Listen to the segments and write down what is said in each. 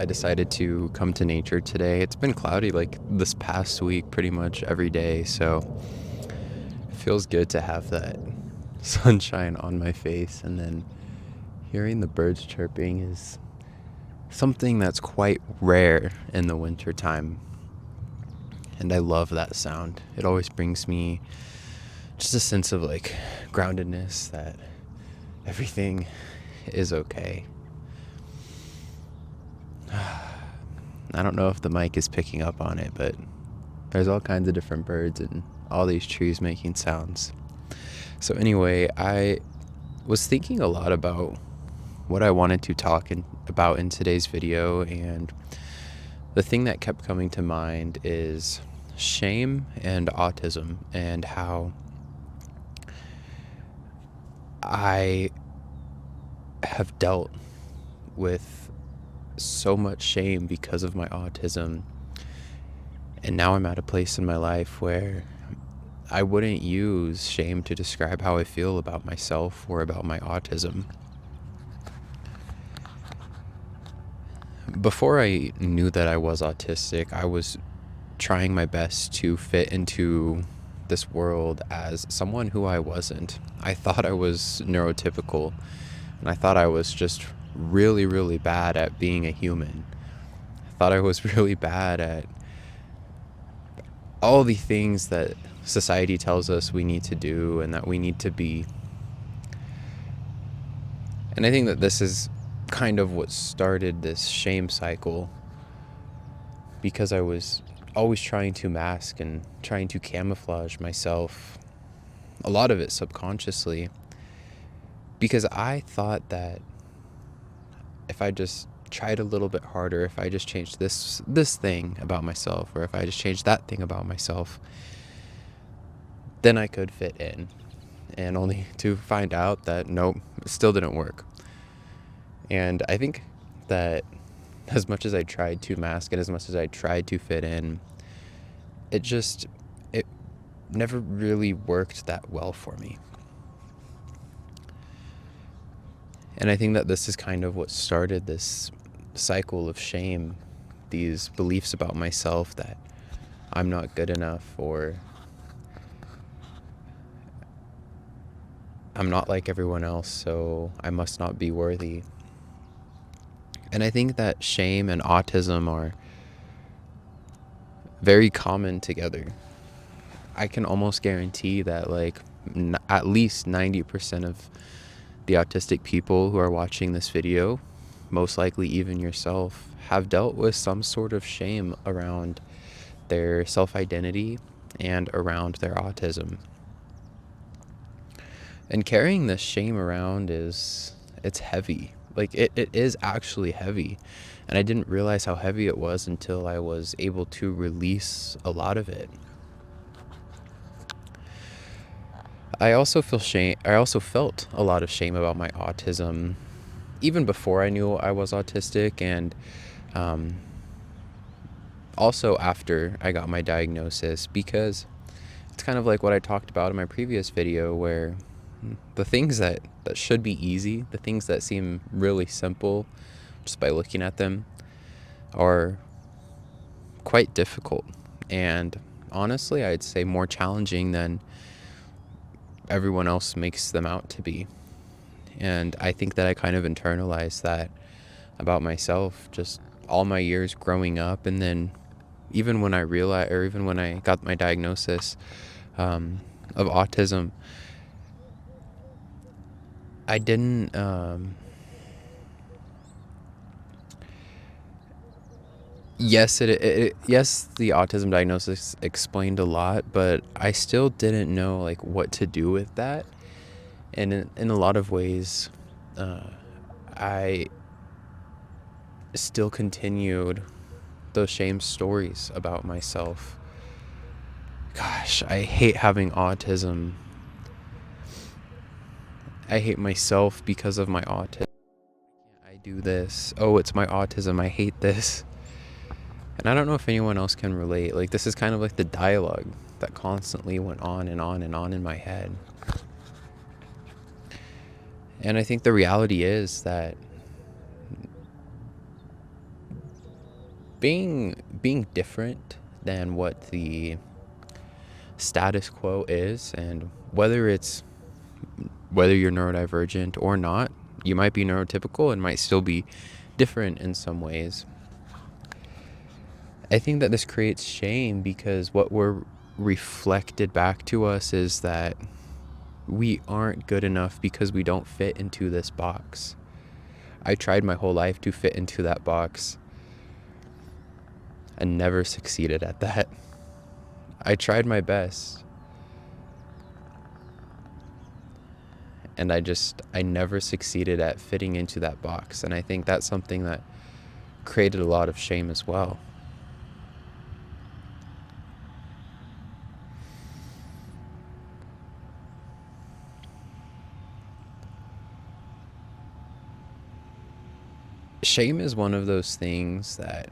I decided to come to nature today. It's been cloudy like this past week pretty much every day, so it feels good to have that sunshine on my face, and then hearing the birds chirping is something that's quite rare in the winter time. And I love that sound. It always brings me just a sense of like groundedness, that everything is okay. I don't know if the mic is picking up on it, but there's all kinds of different birds and all these trees making sounds. So anyway, I was thinking a lot about what I wanted to talk about in today's video, and the thing that kept coming to mind is shame and autism, and how I have dealt with so much shame because of my autism. And now I'm at a place in my life where I wouldn't use shame to describe how I feel about myself or about my autism. Before I knew that I was autistic, I was trying my best to fit into this world as someone who I wasn't. I thought I was neurotypical, and I thought I was just really, really bad at being a human. I thought I was really bad at all the things that society tells us we need to do and that we need to be. And I think that this is kind of what started this shame cycle, because I was always trying to mask and trying to camouflage myself, a lot of it subconsciously, because I thought that if I just tried a little bit harder, if I just changed this thing about myself, or if I just changed that thing about myself, then I could fit in. And only to find out that nope, it still didn't work. And I think that as much as I tried to mask and as much as I tried to fit in, it never really worked that well for me. And I think that this is kind of what started this cycle of shame, these beliefs about myself that I'm not good enough, or I'm not like everyone else, so I must not be worthy. And I think that shame and autism are very common together. I can almost guarantee that at least 90% of the autistic people who are watching this video, most likely even yourself, have dealt with some sort of shame around their self-identity and around their autism. And carrying this shame around it's heavy. It is actually heavy. And I didn't realize how heavy it was until I was able to release a lot of it. I also felt a lot of shame about my autism, even before I knew I was autistic, and also after I got my diagnosis, because it's kind of like what I talked about in my previous video, where the things that should be easy, the things that seem really simple just by looking at them, are quite difficult, and honestly, I'd say more challenging than everyone else makes them out to be. And I think that I kind of internalized that about myself just all my years growing up. And then even when I got my diagnosis of autism, I didn't yes, yes, the autism diagnosis explained a lot, but I still didn't know what to do with that. And in a lot of ways, I still continued those shame stories about myself. Gosh, I hate having autism. I hate myself because of my autism. I do this. Oh, it's my autism. I hate this. And I don't know if anyone else can relate. This is kind of like the dialogue that constantly went on and on and on in my head. And I think the reality is that being different than what the status quo is, and whether you're neurodivergent or not, you might be neurotypical and might still be different in some ways. I think that this creates shame because what we're reflected back to us is that we aren't good enough because we don't fit into this box. I tried my whole life to fit into that box and never succeeded at that. I tried my best, and I never succeeded at fitting into that box. And I think that's something that created a lot of shame as well. Shame is one of those things that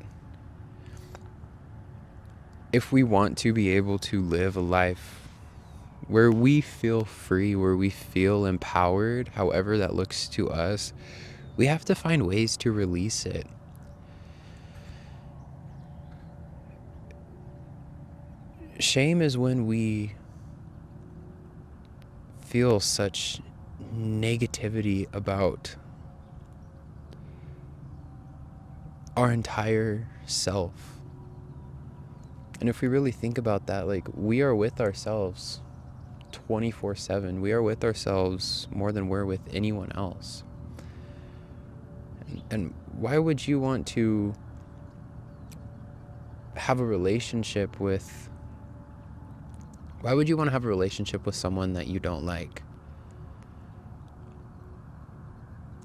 if we want to be able to live a life where we feel free, where we feel empowered, however that looks to us, we have to find ways to release it. Shame is when we feel such negativity about our entire self. And if we really think about that, like, we are with ourselves 24/7. We are with ourselves more than we're with anyone else. And why would you want to have a relationship with someone that you don't like?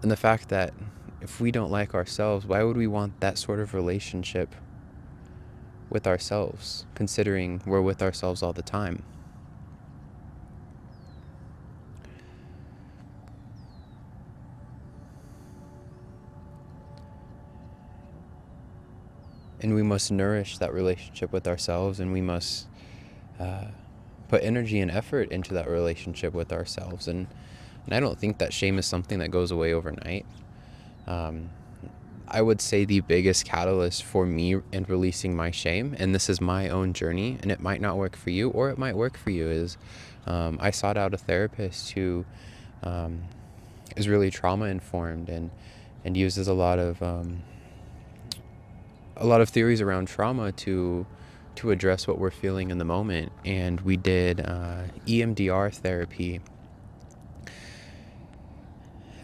And the fact that if we don't like ourselves, why would we want that sort of relationship with ourselves, considering we're with ourselves all the time? And we must nourish that relationship with ourselves, and we must put energy and effort into that relationship with ourselves. And I don't think that shame is something that goes away overnight. I would say the biggest catalyst for me in releasing my shame, and this is my own journey, and it might not work for you, or it might work for you, is I sought out a therapist who is really trauma informed and uses a lot of theories around trauma to address what we're feeling in the moment. And we did EMDR therapy.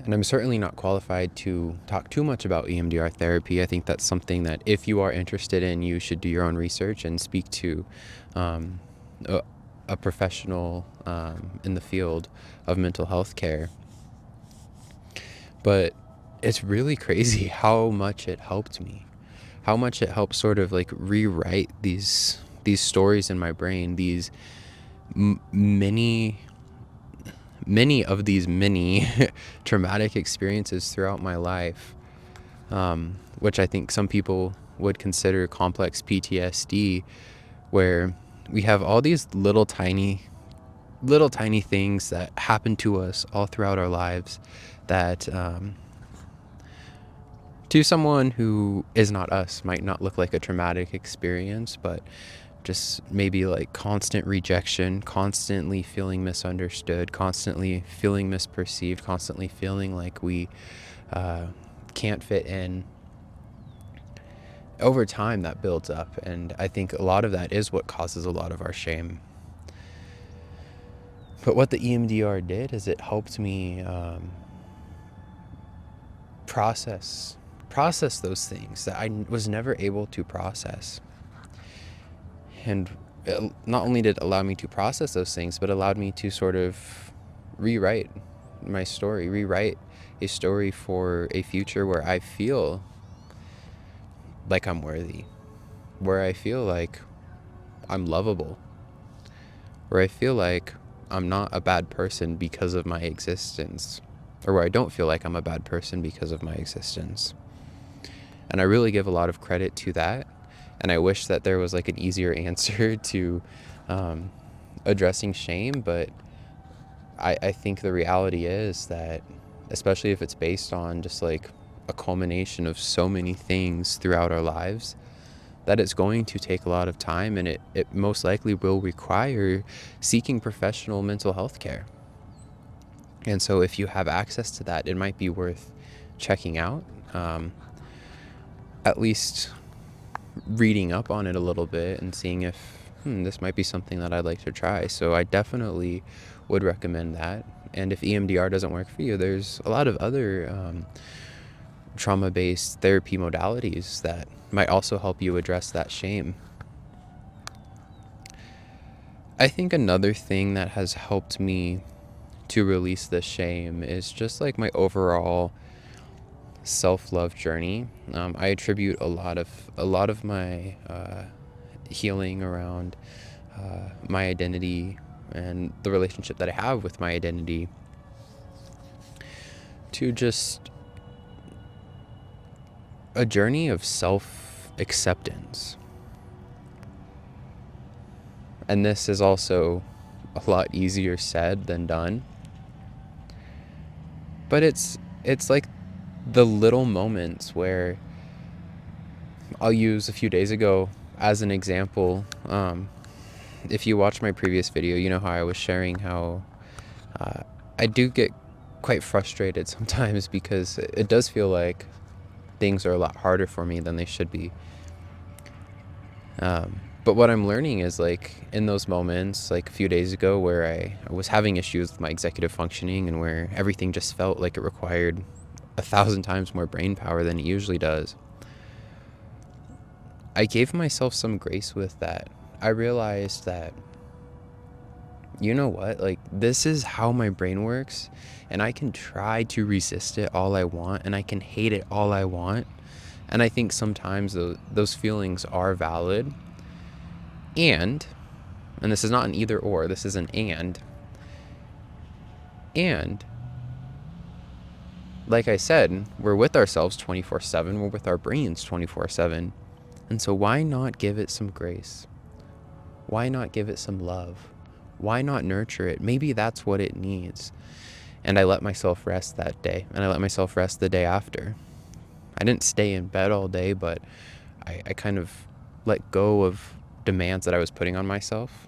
And I'm certainly not qualified to talk too much about EMDR therapy. I think that's something that if you are interested in, you should do your own research and speak to a professional in the field of mental health care. But it's really crazy how much it helped me, how much it helped sort of like rewrite these stories in my brain, these many of these traumatic experiences throughout my life, which I think some people would consider complex PTSD, where we have all these little tiny things that happen to us all throughout our lives that to someone who is not us might not look like a traumatic experience, but just maybe like constant rejection, constantly feeling misunderstood, constantly feeling misperceived, constantly feeling like we can't fit in. Over time, that builds up, and I think a lot of that is what causes a lot of our shame. But what the EMDR did is it helped me process those things that I was never able to process. And not only did it allow me to process those things, but allowed me to sort of rewrite my story, rewrite a story for a future where I feel like I'm worthy, where I feel like I'm lovable, where I feel like I'm not a bad person because of my existence, or where I don't feel like I'm a bad person because of my existence. And I really give a lot of credit to that. And I wish that there was like an easier answer to addressing shame, but I think the reality is that, especially if it's based on just like a culmination of so many things throughout our lives, that it's going to take a lot of time, and it most likely will require seeking professional mental health care. And so if you have access to that, it might be worth checking out, at least reading up on it a little bit and seeing if this might be something that I'd like to try. So I definitely would recommend that. And if EMDR doesn't work for you, there's a lot of other trauma-based therapy modalities that might also help you address that shame. I think another thing that has helped me to release this shame is just like my overall self-love journey. I attribute a lot of my healing around my identity and the relationship that I have with my identity to just a journey of self-acceptance. And this is also a lot easier said than done. But it's like the little moments where I'll use a few days ago as an example. If you watch my previous video, you know how I was sharing how I do get quite frustrated sometimes because it does feel like things are a lot harder for me than they should be. But what I'm learning is, like, in those moments, like a few days ago where I was having issues with my executive functioning and where everything just felt like it required 1,000 times more brain power than it usually does, I gave myself some grace with that. I realized that, you know what, like, this is how my brain works, and I can try to resist it all I want, and I can hate it all I want. And I think sometimes those feelings are valid. And this is not an either or, this is an and like I said, we're with ourselves 24/7, we're with our brains 24/7. And so why not give it some grace? Why not give it some love? Why not nurture it? Maybe that's what it needs. And I let myself rest that day, and I let myself rest the day after. I didn't stay in bed all day, but I kind of let go of demands that I was putting on myself,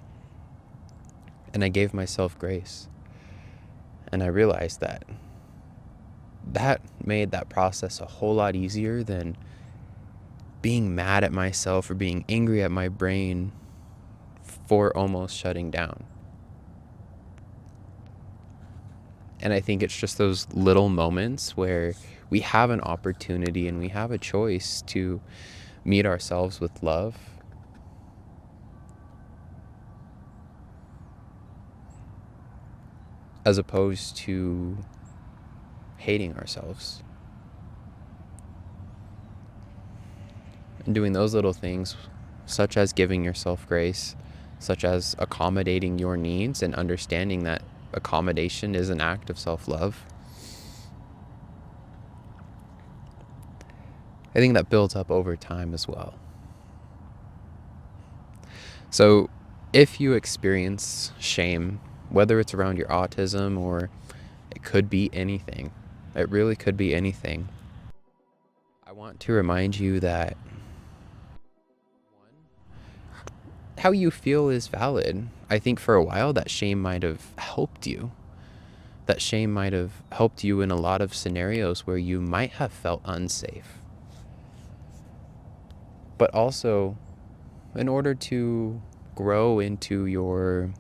and I gave myself grace. And I realized that made that process a whole lot easier than being mad at myself or being angry at my brain for almost shutting down. And I think it's just those little moments where we have an opportunity and we have a choice to meet ourselves with love, as opposed to hating ourselves. And doing those little things, such as giving yourself grace, such as accommodating your needs and understanding that accommodation is an act of self-love. I think that builds up over time as well. So if you experience shame, whether it's around your autism or it could be anything, it really could be anything, I want to remind you that how you feel is valid. I think for a while that shame might have helped you. That shame might have helped you in a lot of scenarios where you might have felt unsafe. But also, in order to grow into in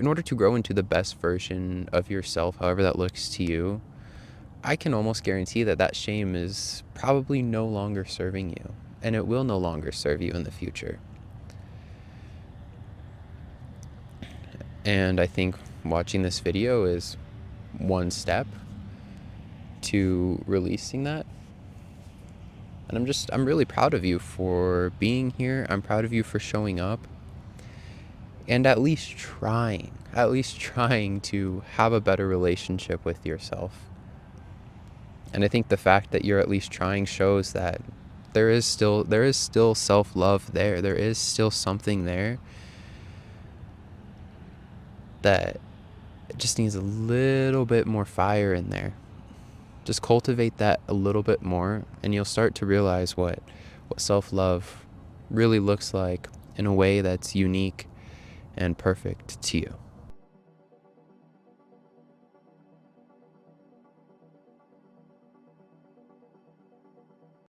order to grow into the best version of yourself, however that looks to you, I can almost guarantee that shame is probably no longer serving you, and it will no longer serve you in the future. And I think watching this video is one step to releasing that. And I'm really proud of you for being here. I'm proud of you for showing up and at least trying to have a better relationship with yourself. And I think the fact that you're at least trying shows that there is still self-love there. There is still something there that just needs a little bit more fire in there. Just cultivate that a little bit more, and you'll start to realize what what self-love really looks like in a way that's unique and perfect to you.